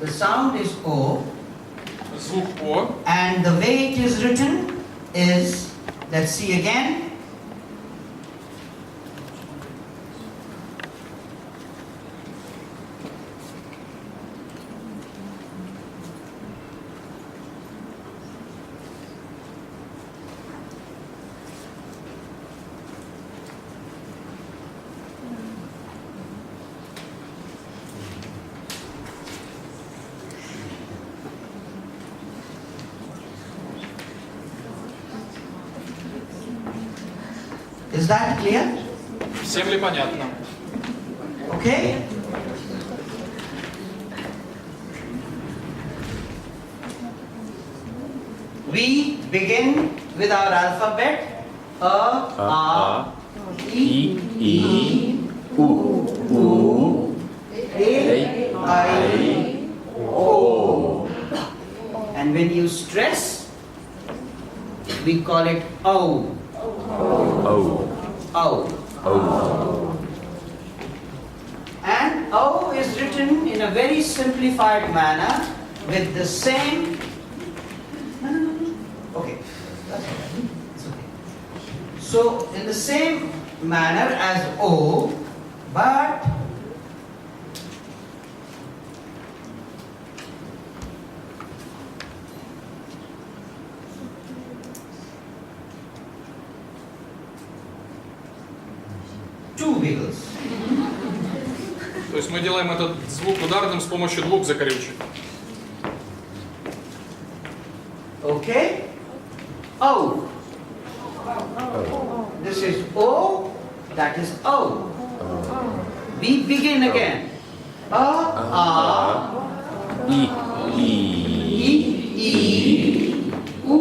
the sound is O. Звук О. And the way it is written is, let's see again. Is that clear? Всем ли понятно? Okay? We begin with our alphabet. A, E, U, A, I, O. And when you stress, we call it O. O. And O is written in a very simplified manner with the same. Okay, that's all right. It's okay. So, in the same manner as O, but two wiggles. То есть мы делаем этот звук ударным с помощью двух закорючек. Okay? O. This is O, that is O. We begin again. A, E, U,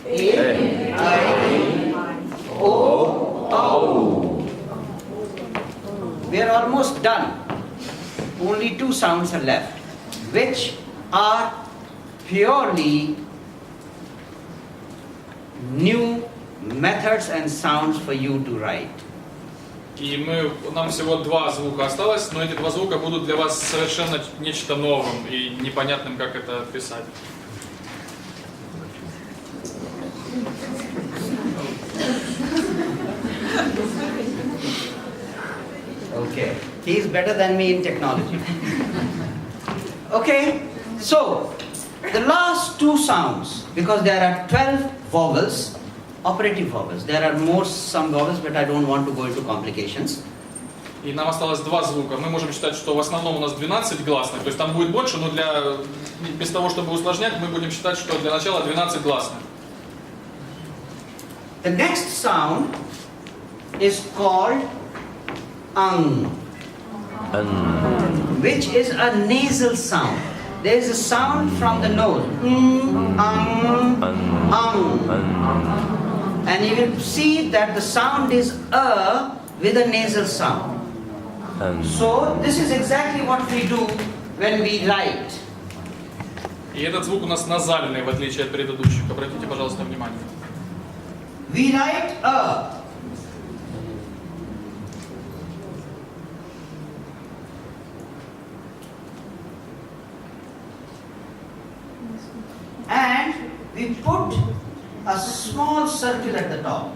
A, I, O. We are almost done. Only two sounds are left, which are purely new methods and sounds for you to write. И нам всего два звука осталось, но эти два звука будут для вас совершенно нечто новым и непонятным, как это писать. Okay, he is better than me in technology. Okay, so the last two sounds, because there are 12 vowels, operative vowels. There are more some vowels, but I don't want to go into complications. И нам осталось два звука. Мы можем считать, что в основном у нас 12 гласных, то есть там будет больше, но без того, чтобы усложнять, мы будем считать, что для начала 12 гласных. The next sound is called ang, which is a nasal sound. There is a sound from the nose. Ang. And you will see that the sound is a with a nasal sound. So this is exactly what we do when we write. И этот звук у нас назальный, в отличие от предыдущих. Обратите, пожалуйста, внимание. We write a. And we put a small circle at the top.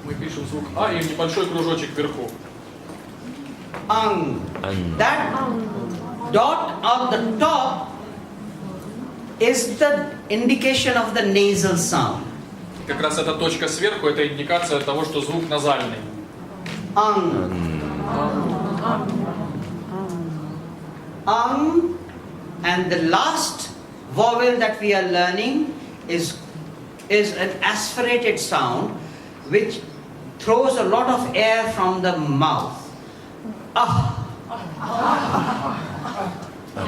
Мы пишем звук А и небольшой кружочек вверху. Ang. That dot on the top is the indication of the nasal sound. Как раз эта точка сверху, это индикация того, что звук назальный. Ang. Ang. And the last vowel that we are learning is an aspirated sound which throws a lot of air from the mouth. Ah.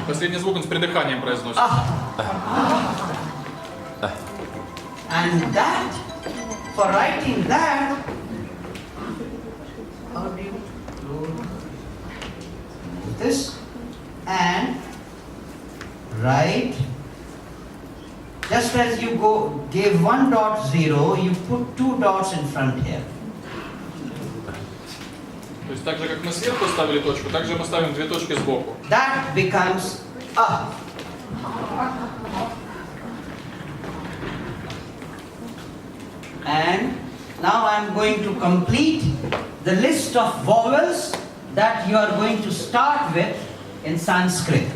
Последний звук он с придыханием произносит. And that, for writing that, how do you do this and write, just as you gave 1 dot 0, you put 2 dots in front here. То есть так же, как мы сверху ставили точку, так же мы ставим две точки сбоку. That becomes a. And now I am going to complete the list of vowels that you are going to start with in Sanskrit.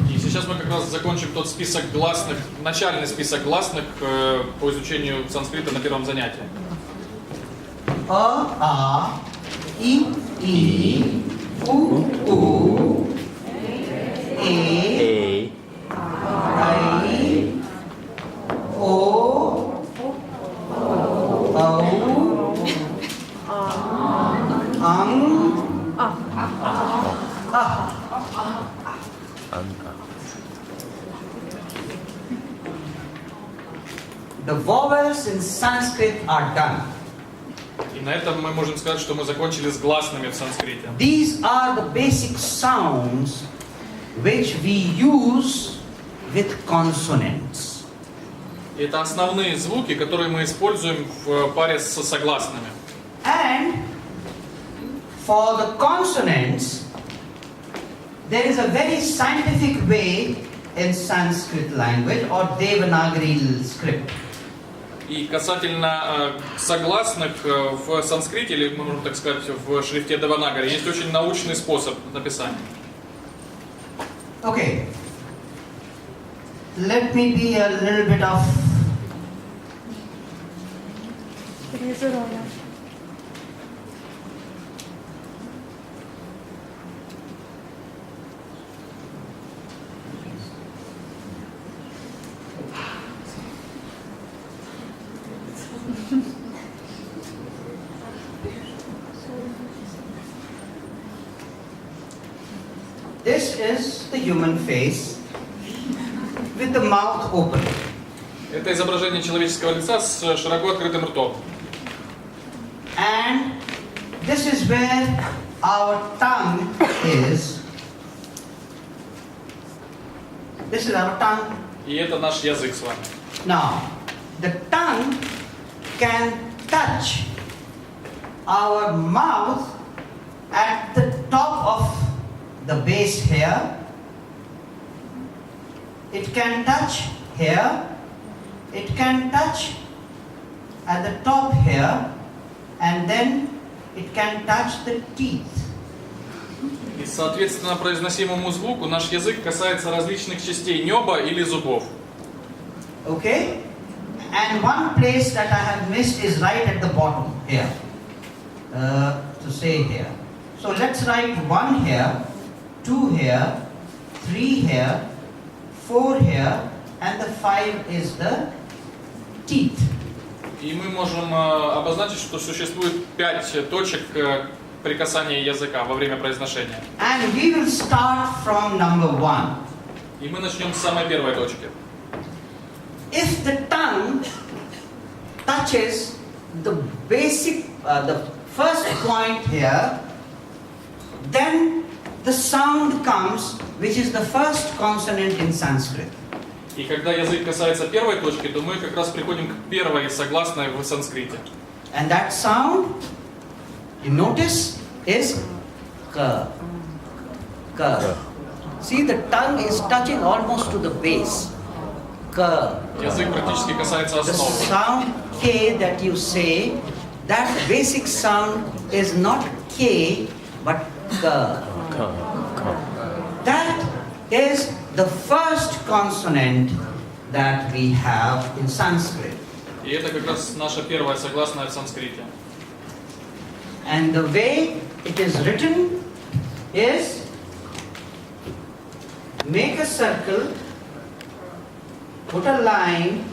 И сейчас мы как раз закончим тот список гласных, начальный список гласных по изучению санскрита на первом занятии. A, I, U, E, I, O, The vowels in Sanskrit are done. И на этом мы можем сказать, что мы закончили с гласными в санскрите. These are the basic sounds which we use with consonants. Это основные звуки, которые мы используем в паре с согласными. And for the consonants, there is a very scientific way in Sanskrit language or Devanagari script. И касательно согласных в санскрите, или мы можем так сказать в шрифте Деванагари, есть очень научный способ написания. Okay. Let me be a little bit of This is the human face with the mouth open. Это изображение человеческого лица с широко открытым ртом. And this is where our tongue is. This is our tongue. И это наш язык с вами. Now, the tongue can touch our mouth at the top of the base here. It can touch here. It can touch at the top here, and then it can touch the teeth. И соответственно произносимому звуку наш язык касается различных частей неба или зубов. Okay? And one place that I have missed is right at the bottom here. To say here. So let's write 1 here, 2 here, 3 here, 4 here, and the 5 is the teeth. И мы можем обозначить, что существует 5 точек прикасания языка во время произношения. And we will start from number 1. И мы начнем с самой первой точки. If the tongue touches the basic, the first point here, then the sound comes, which is the first consonant in Sanskrit. И когда язык касается первой точки, то мы как раз приходим к первой согласной в санскрите. And that sound, you notice, is ka. Ka. See, the tongue is touching almost to the base. Ka. Язык практически касается The основы. sound K that you say, that basic sound is not K, but ka. That is the first consonant that we have in Sanskrit. И это как раз наша первая согласная в санскрите. And the way it is written is make a circle, put a line,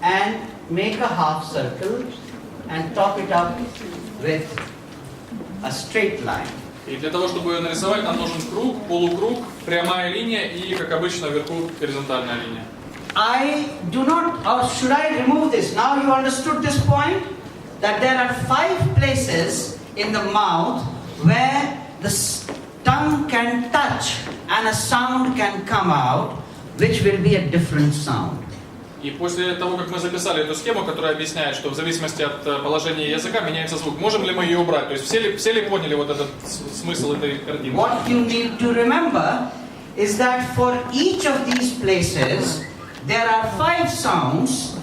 and make a half circle and top it up with a straight line. И для того, чтобы ее нарисовать, нам нужен круг, полукруг, прямая линия и, как обычно, вверху горизонтальная линия. I do not, or should I remove this? Now you understood this point? That there are 5 places in the mouth where the tongue can touch and a sound can come out, which will be a different sound. И после того, как мы записали эту схему, которая объясняет, что в зависимости от положения языка меняется звук, можем ли мы ее убрать? То есть все ли поняли вот этот смысл этой картины? What you need to remember is that for each of these places, there are 5 sounds.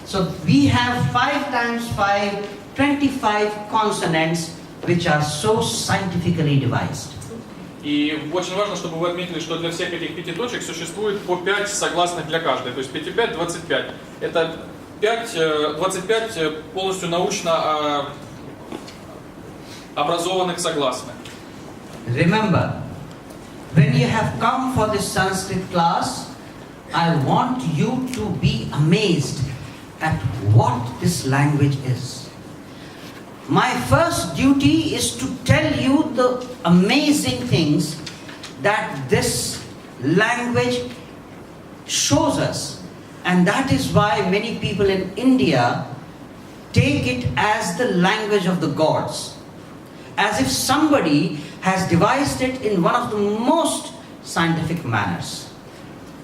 So we have 5 times 5, 25 consonants, which are so scientifically devised. И очень важно, чтобы вы отметили, что для всех этих 5 точек существует по 5 согласных для каждой. То есть 5 и 5, 25. Это 25 полностью научно образованных согласных. Remember, when you have come for this Sanskrit class, I want you to be amazed at what this language is. My first duty is to tell you the amazing things that this language shows us. And that is why many people in India take it as the language of the gods. As if somebody has devised it in one of the most scientific manners.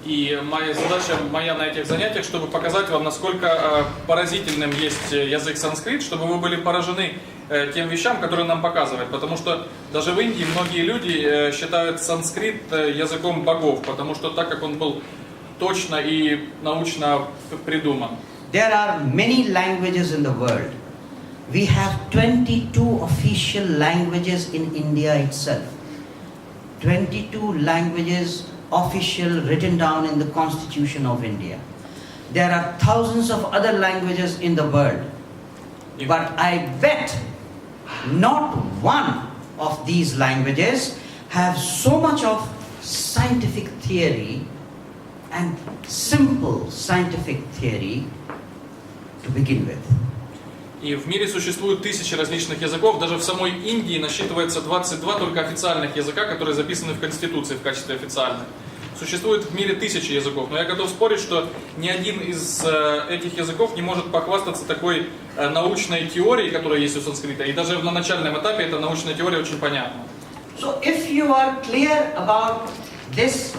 И задача моя на этих занятиях, чтобы показать вам, насколько поразительным есть язык санскрит, чтобы вы были поражены тем вещам, которые нам показывает. Потому что даже в Индии многие люди считают санскрит языком богов, потому что так как он был точно и научно придуман. There are many languages in the world. We have 22 official languages in India itself. 22 languages official written down in the Constitution of India. There are thousands of other languages in the world. But I bet not one of these languages have so much of scientific theory and simple scientific theory to begin with. И в мире существует тысячи различных языков, даже в самой Индии насчитывается 22 только официальных языка, которые записаны в Конституции в качестве официальных. Существует в мире тысячи языков, но я готов спорить, что ни один из этих языков не может похвастаться такой научной теорией, которая есть у санскрита, и даже на начальном этапе эта научная теория очень понятна. So if you are clear about this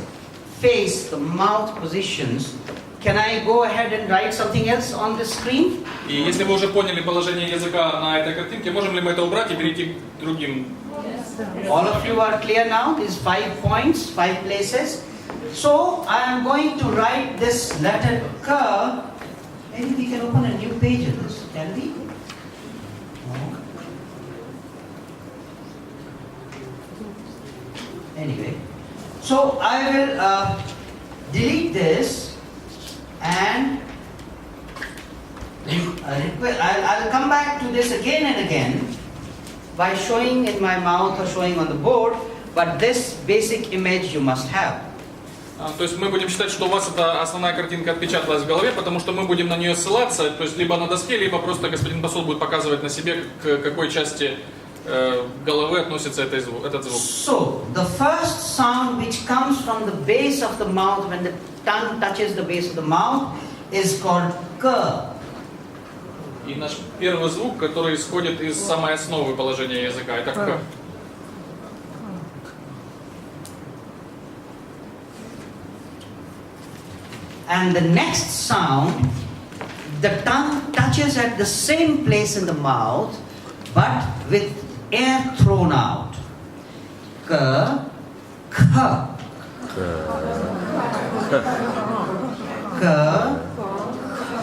face, the mouth positions, can I go ahead and write something else on the screen? И если вы уже поняли положение языка на этой картинке, можем ли мы это убрать и перейти к другим? All of you are clear now? These 5 points, 5 places. So I am going to write this letter K. Maybe we can open a new page in this, can we? No. Anyway, so I will delete this and I'll come back to this again and again by showing in my mouth or showing on the board, but this basic image you must have. То есть мы будем считать, что у вас эта основная картинка отпечаталась в голове, потому что мы будем на нее ссылаться, то есть либо на доске, либо просто господин посол будет показывать на себе, к какой части головы относится этот звук. So, the first sound which comes from the base of the mouth, when the tongue touches the base of the mouth, is called K. И наш первый звук, который исходит из самой основы положения языка, это К. And the next sound, the tongue touches at the same place in the mouth, but with air thrown out. K, K. K,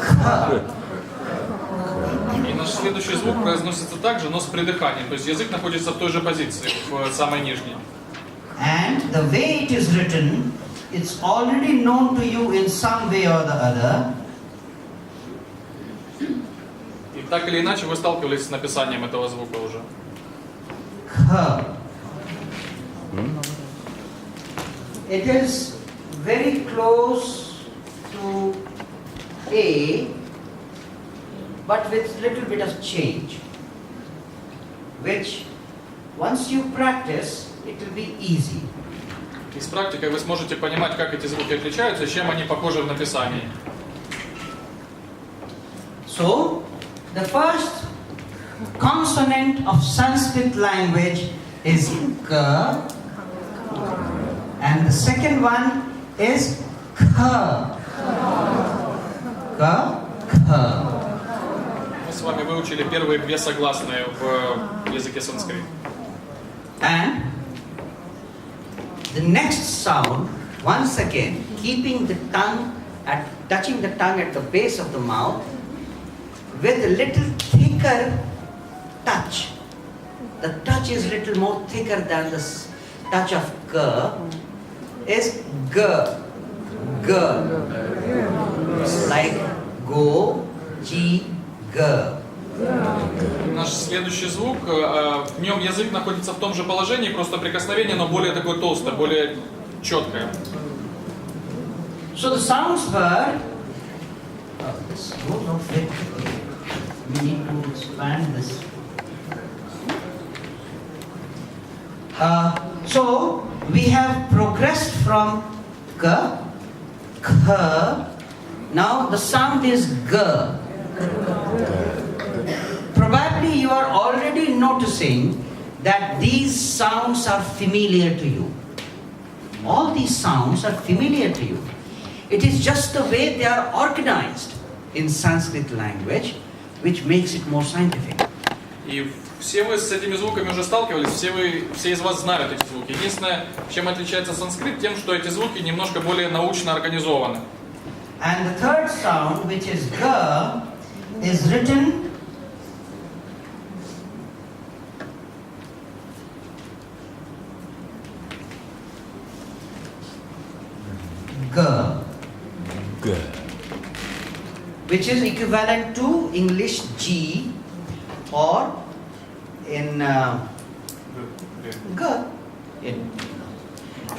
K. И наш следующий звук произносится также, но с придыханием, то есть язык находится в той же позиции, в самой нижней. And the way it is written, it's already known to you in some way or the other. И так или иначе вы сталкивались с написанием этого звука уже. K. It is very close to A, but with little bit of change, which once you practice, it will be easy. И с практикой вы сможете понимать, как эти звуки отличаются, чем они похожи в написании. So, the first consonant of Sanskrit language is K, and the second one is K. ka, kha. Мы с вами выучили первые две согласные в языке санскрит. And the next sound, once again, keeping the tongue touching the tongue at the base of the mouth with a little thicker touch. The touch is little more thicker than the touch of ga, is ga, ga. Like go, ji, ga. Наш следующий звук, в нем язык находится в том же положении, просто прикосновение, но более такое толстое, более четкое. So the sounds were, this will not fit. We need to expand this. So we have progressed from ka, kha. Now the sound is ga. Probably you are already noticing that these sounds are familiar to you. All these sounds are familiar to you. It is just the way they are organized in Sanskrit language, which makes it more scientific. И все вы с этими звуками уже сталкивались, все из вас знают эти звуки. Единственное, чем отличается санскрит, тем, что эти звуки немножко более научно организованы. And the third sound, which is ga, is written ga, which is equivalent to English G, or in G, in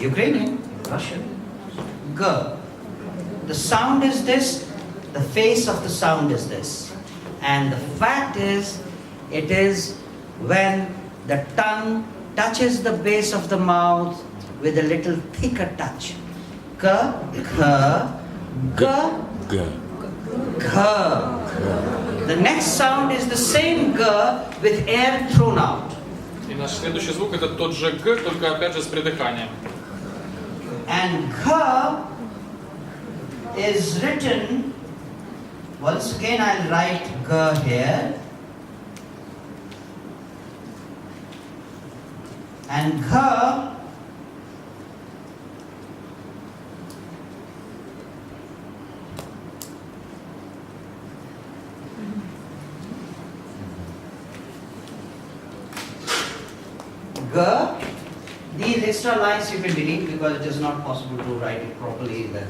Ukrainian, Russian, G. The sound is this, the face of the sound is this. And the fact is, it is when the tongue touches the base of the mouth with a little thicker touch. G, G, G, G. The next sound is the same G with air thrown out. И наш следующий звук это тот же г, только опять же с придыханием. And G is written, once again I'll write G here. And G these extra lines you can delete because it is not possible to write it properly in the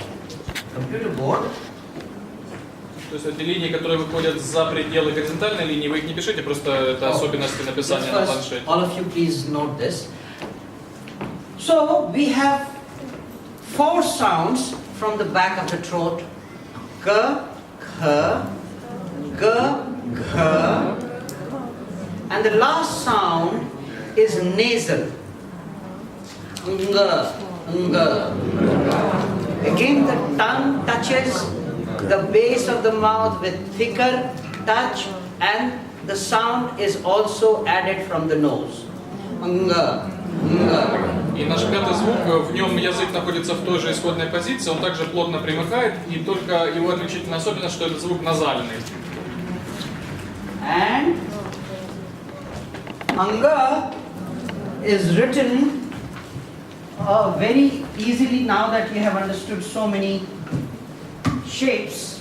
computer board. То есть эти линии, которые выходят за пределы горизонтальной линии, вы их не пишите, просто это особенности написания на планшете. All of you please note this. So we have 4 sounds from the back of the throat. G, kh, g, gh. And the last sound is nasal. Ng, ng. Again the tongue touches the base of the mouth with thicker touch, and the sound is also added from the nose. Ng, ng. И наш пятый звук, в нем язык находится в той же исходной позиции, он также плотно примыкает, и только его отличительная особенность, что этот звук назальный. And anga is written very easily now that you have understood so many shapes.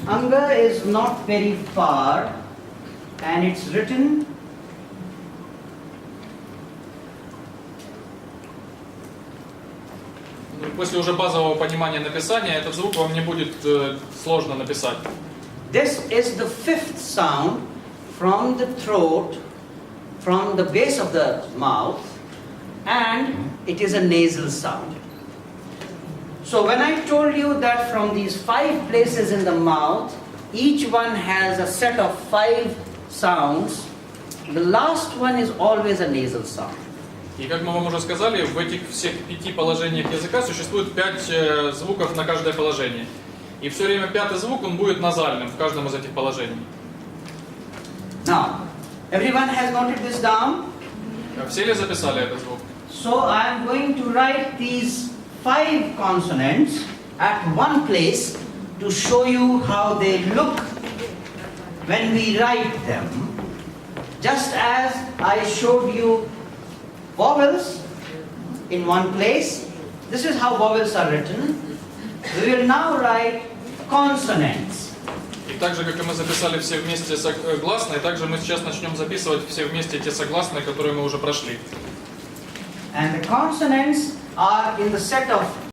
Anga is not very far, and it's written После уже базового понимания написания, этот звук вам не будет сложно написать. This is the 5th sound from the throat, from the base of the mouth, and it is a nasal sound. So when I told you that from these 5 places in the mouth, each one has a set of 5 sounds, the last one is always a nasal sound. И как мы вам уже сказали, в этих всех 5 положениях языка существует 5 звуков на каждое положение. И все время пятый звук, он будет назальным в каждом из этих положений. Now, everyone has noted this down? Все ли записали этот звук? So I am going to write these 5 consonants at one place to show you how they look when we write them. Just as I showed you vowels in one place, this is how vowels are written. We will now write consonants. И так же, как и мы записали все вместе согласные, также мы сейчас начнем записывать все вместе те согласные, которые мы уже прошли. And the consonants are in the set of